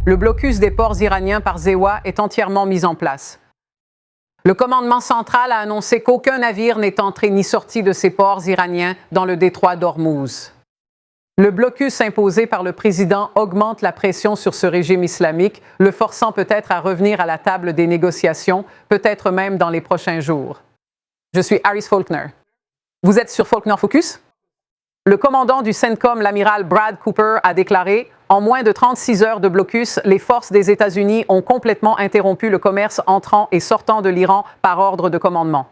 Le blocus des ports iraniens par Zewa est entièrement mis en place. Le commandement central a annoncé qu'aucun navire n'est entré ni sorti de ces ports iraniens dans le détroit d'Ormuz. Le blocus imposé par le président augmente la pression sur ce régime islamique, le forçant peut-être à revenir à la table des négociations, peut-être même dans les prochains jours. Je suis Harris Faulkner. Vous êtes sur Faulkner Focus? Le commandant du CENTCOM, l'amiral Brad Cooper, a déclaré « En moins de 36 heures de blocus, les forces des États-Unis ont complètement interrompu le commerce entrant et sortant de l'Iran par ordre de commandement. »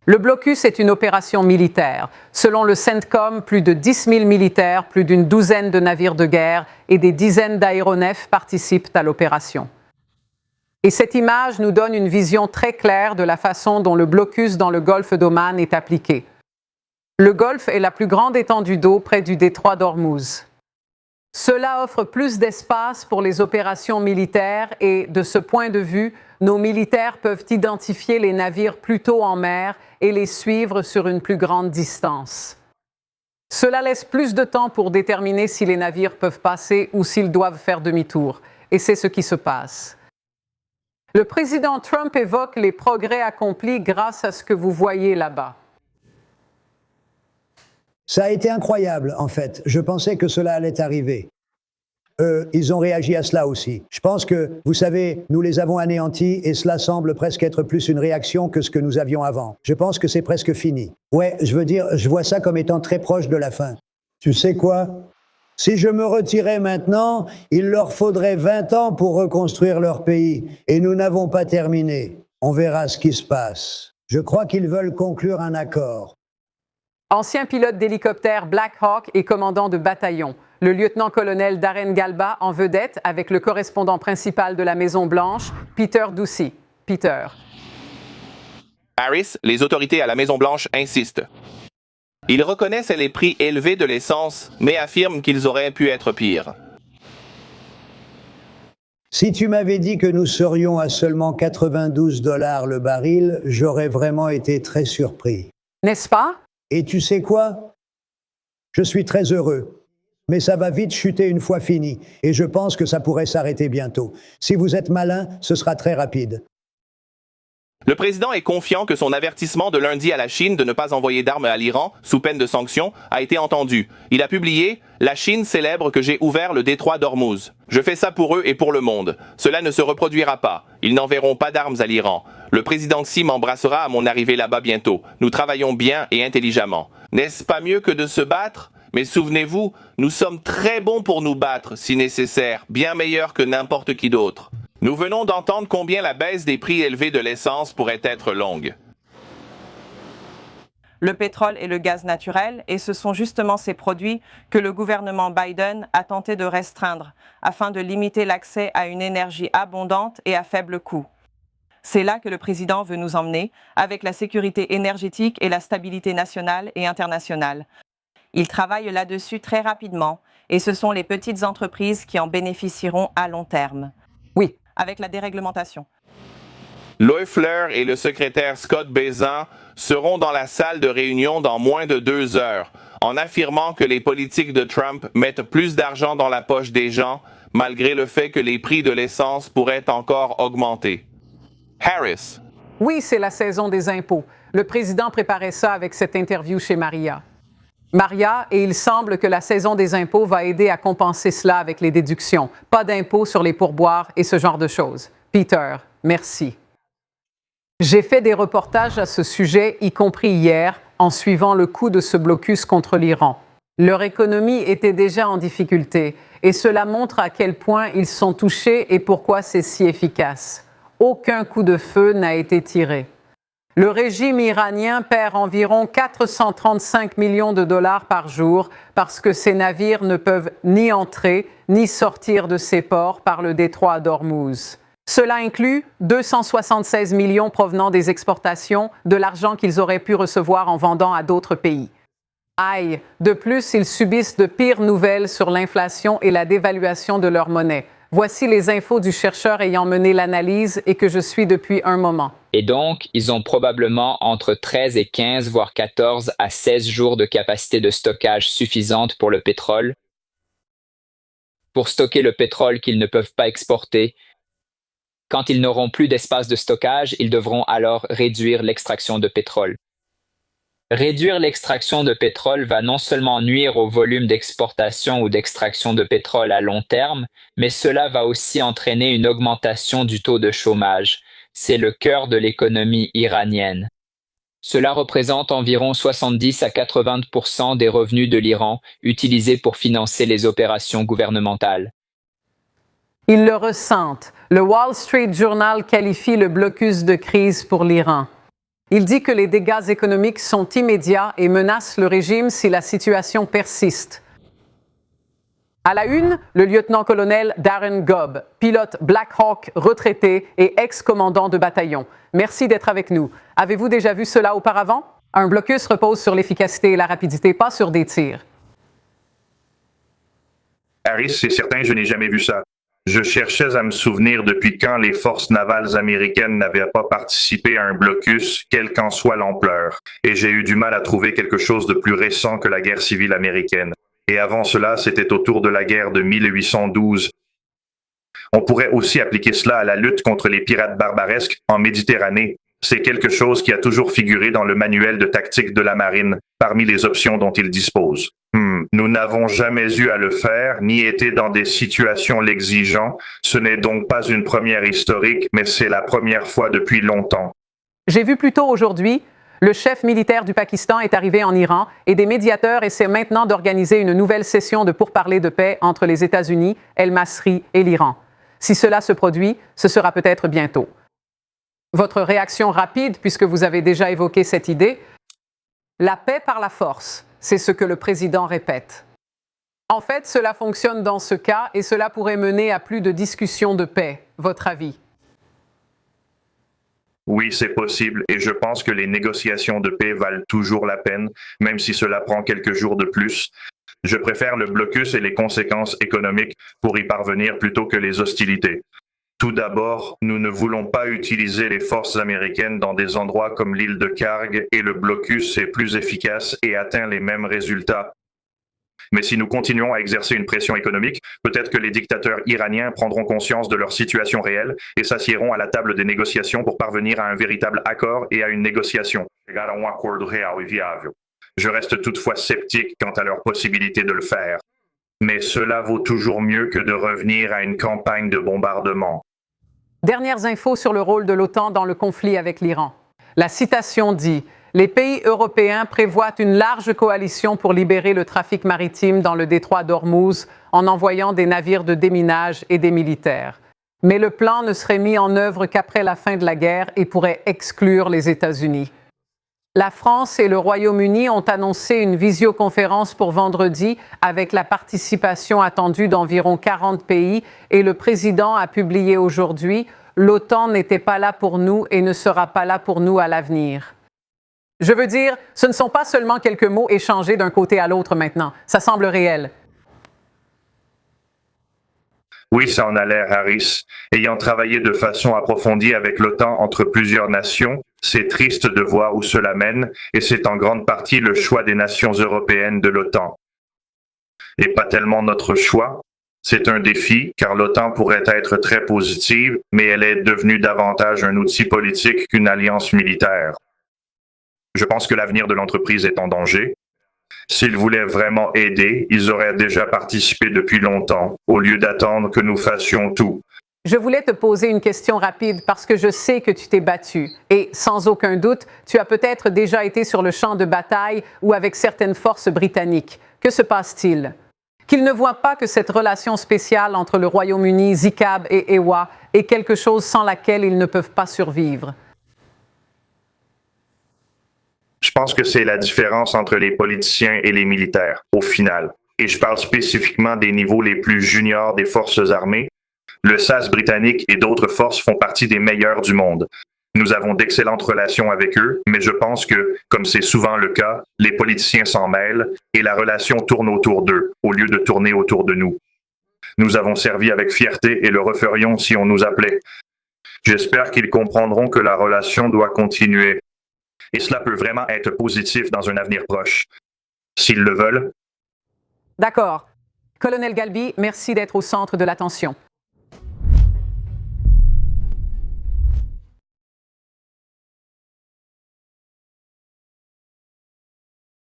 Le blocus est une opération militaire. Selon le CENTCOM, plus de 10 000 militaires, plus d'une douzaine de navires de guerre et des dizaines d'aéronefs participent à l'opération. Et cette image nous donne une vision très claire de la façon dont le blocus dans le golfe d'Oman est appliqué. Le golfe est la plus grande étendue d'eau près du détroit d'Ormuz. Cela offre plus d'espace pour les opérations militaires et, de ce point de vue, nos militaires peuvent identifier les navires plus tôt en mer et les suivre sur une plus grande distance. Cela laisse plus de temps pour déterminer si les navires peuvent passer ou s'ils doivent faire demi-tour. Et c'est ce qui se passe. Le président Trump évoque les progrès accomplis grâce à ce que vous voyez là-bas. Ça a été incroyable, en fait. Je pensais que cela allait arriver. Ils ont réagi à cela aussi. Je pense que, vous savez, nous les avons anéantis et cela semble presque être plus une réaction que ce que nous avions avant. Je pense que c'est presque fini. Ouais, je veux dire, je vois ça comme étant très proche de la fin. Tu sais quoi? Si je me retirais maintenant, il leur faudrait 20 ans pour reconstruire leur pays. Et nous n'avons pas terminé. On verra ce qui se passe. Je crois qu'ils veulent conclure un accord. Ancien pilote d'hélicoptère Black Hawk et commandant de bataillon, le lieutenant-colonel Darren Galba en vedette avec le correspondant principal de la Maison-Blanche, Peter Doocy. Peter. Harris, les autorités à la Maison-Blanche insistent. Ils reconnaissent les prix élevés de l'essence, mais affirment qu'ils auraient pu être pires. Si tu m'avais dit que nous serions à seulement 92 $ le baril, j'aurais vraiment été très surpris. N'est-ce pas? Et tu sais quoi? Je suis très heureux. Mais ça va vite chuter une fois fini. Et je pense que ça pourrait s'arrêter bientôt. Si vous êtes malin, ce sera très rapide. Le président est confiant que son avertissement de lundi à la Chine de ne pas envoyer d'armes à l'Iran, sous peine de sanctions, a été entendu. Il a publié « La Chine célèbre que j'ai ouvert le détroit d'Ormuz. Je fais ça pour eux et pour le monde. Cela ne se reproduira pas. Ils n'enverront pas d'armes à l'Iran. Le président Xi m'embrassera à mon arrivée là-bas bientôt. Nous travaillons bien et intelligemment. N'est-ce pas mieux que de se battre? Mais souvenez-vous, nous sommes très bons pour nous battre, si nécessaire, bien meilleurs que n'importe qui d'autre. Nous venons d'entendre combien la baisse des prix élevés de l'essence pourrait être longue. Le pétrole et le gaz naturel, et ce sont justement ces produits que le gouvernement Biden a tenté de restreindre afin de limiter l'accès à une énergie abondante et à faible coût. C'est là que le président veut nous emmener avec la sécurité énergétique et la stabilité nationale et internationale. Il travaille là-dessus très rapidement et ce sont les petites entreprises qui en bénéficieront à long terme. Oui. Avec la déréglementation. Loeffler et le secrétaire Scott Bessent seront dans la salle de réunion dans moins de 2 heures, en affirmant que les politiques de Trump mettent plus d'argent dans la poche des gens, malgré le fait que les prix de l'essence pourraient encore augmenter. Harris. Oui, c'est la saison des impôts. Le président préparait ça avec cette interview chez Maria. Maria, et il semble que la saison des impôts va aider à compenser cela avec les déductions. Pas d'impôts sur les pourboires et ce genre de choses. Peter, merci. J'ai fait des reportages à ce sujet, y compris hier, en suivant le coup de ce blocus contre l'Iran. Leur économie était déjà en difficulté et cela montre à quel point ils sont touchés et pourquoi c'est si efficace. Aucun coup de feu n'a été tiré. Le régime iranien perd environ 435 millions de dollars par jour parce que ses navires ne peuvent ni entrer ni sortir de ses ports par le détroit d'Ormuz. Cela inclut 276 millions provenant des exportations, de l'argent qu'ils auraient pu recevoir en vendant à d'autres pays. Aïe! De plus, ils subissent de pires nouvelles sur l'inflation et la dévaluation de leur monnaie. Voici les infos du chercheur ayant mené l'analyse et que je suis depuis un moment. Et donc, ils ont probablement entre 13 et 15, voire 14 à 16 jours de capacité de stockage suffisante pour le pétrole. pour stocker le pétrole qu'ils ne peuvent pas exporter. Quand ils n'auront plus d'espace de stockage, ils devront alors réduire l'extraction de pétrole. Réduire l'extraction de pétrole va non seulement nuire au volume d'exportation ou d'extraction de pétrole à long terme, mais cela va aussi entraîner une augmentation du taux de chômage. C'est le cœur de l'économie iranienne. Cela représente environ 70 à 80% des revenus de l'Iran utilisés pour financer les opérations gouvernementales. Ils le ressentent. Le Wall Street Journal qualifie le blocus de crise pour l'Iran. Il dit que les dégâts économiques sont immédiats et menacent le régime si la situation persiste. À la une, le lieutenant-colonel Darren Gobb, pilote Black Hawk retraité et ex-commandant de bataillon. Merci d'être avec nous. Avez-vous déjà vu cela auparavant? Un blocus repose sur l'efficacité et la rapidité, pas sur des tirs. Harris, c'est certain, je n'ai jamais vu ça. Je cherchais à me souvenir depuis quand les forces navales américaines n'avaient pas participé à un blocus, quelle qu'en soit l'ampleur. Et j'ai eu du mal à trouver quelque chose de plus récent que la guerre civile américaine. Et avant cela, c'était autour de la guerre de 1812. On pourrait aussi appliquer cela à la lutte contre les pirates barbaresques en Méditerranée. C'est quelque chose qui a toujours figuré dans le manuel de tactique de la marine, parmi les options dont il dispose. Nous n'avons jamais eu à le faire, ni été dans des situations l'exigeant. Ce n'est donc pas une première historique, mais c'est la première fois depuis longtemps. J'ai vu plus tôt aujourd'hui, le chef militaire du Pakistan est arrivé en Iran et des médiateurs essaient maintenant d'organiser une nouvelle session de pourparlers de paix entre les États-Unis, El Masri et l'Iran. Si cela se produit, ce sera peut-être bientôt. Votre réaction rapide, puisque vous avez déjà évoqué cette idée, la paix par la force, c'est ce que le président répète. En fait, cela fonctionne dans ce cas et cela pourrait mener à plus de discussions de paix. Votre avis? Oui, c'est possible et je pense que les négociations de paix valent toujours la peine, même si cela prend quelques jours de plus. Je préfère le blocus et les conséquences économiques pour y parvenir plutôt que les hostilités. Tout d'abord, nous ne voulons pas utiliser les forces américaines dans des endroits comme l'île de Karg et le blocus est plus efficace et atteint les mêmes résultats. Mais si nous continuons à exercer une pression économique, peut-être que les dictateurs iraniens prendront conscience de leur situation réelle et s'assiéront à la table des négociations pour parvenir à un véritable accord et à une négociation. Je reste toutefois sceptique quant à leur possibilité de le faire. Mais cela vaut toujours mieux que de revenir à une campagne de bombardement. Dernières infos sur le rôle de l'OTAN dans le conflit avec l'Iran. La citation dit « Les pays européens prévoient une large coalition pour libérer le trafic maritime dans le détroit d'Ormuz en envoyant des navires de déminage et des militaires. Mais le plan ne serait mis en œuvre qu'après la fin de la guerre et pourrait exclure les États-Unis. » La France et le Royaume-Uni ont annoncé une visioconférence pour vendredi avec la participation attendue d'environ 40 pays et le président a publié aujourd'hui « L'OTAN n'était pas là pour nous et ne sera pas là pour nous à l'avenir ». Je veux dire, ce ne sont pas seulement quelques mots échangés d'un côté à l'autre maintenant. Ça semble réel. Oui, ça en a l'air, Harris. Ayant travaillé de façon approfondie avec l'OTAN entre plusieurs nations, c'est triste de voir où cela mène, et c'est en grande partie le choix des nations européennes de l'OTAN. Et pas tellement notre choix. C'est un défi, car l'OTAN pourrait être très positive, mais elle est devenue davantage un outil politique qu'une alliance militaire. Je pense que l'avenir de l'entreprise est en danger. S'ils voulaient vraiment aider, ils auraient déjà participé depuis longtemps, au lieu d'attendre que nous fassions tout. Je voulais te poser une question rapide parce que je sais que tu t'es battu. Et sans aucun doute, tu as peut-être déjà été sur le champ de bataille ou avec certaines forces britanniques. Que se passe-t-il? Qu'ils ne voient pas que cette relation spéciale entre le Royaume-Uni, ZICAB et EWA est quelque chose sans laquelle ils ne peuvent pas survivre. Je pense que c'est la différence entre les politiciens et les militaires, au final. Et je parle spécifiquement des niveaux les plus juniors des forces armées. Le SAS britannique et d'autres forces font partie des meilleurs du monde. Nous avons d'excellentes relations avec eux, mais je pense que, comme c'est souvent le cas, les politiciens s'en mêlent et la relation tourne autour d'eux, au lieu de tourner autour de nous. Nous avons servi avec fierté et le referions si on nous appelait. J'espère qu'ils comprendront que la relation doit continuer. Et cela peut vraiment être positif dans un avenir proche. S'ils le veulent. D'accord. Colonel Galbi, merci d'être au centre de l'attention.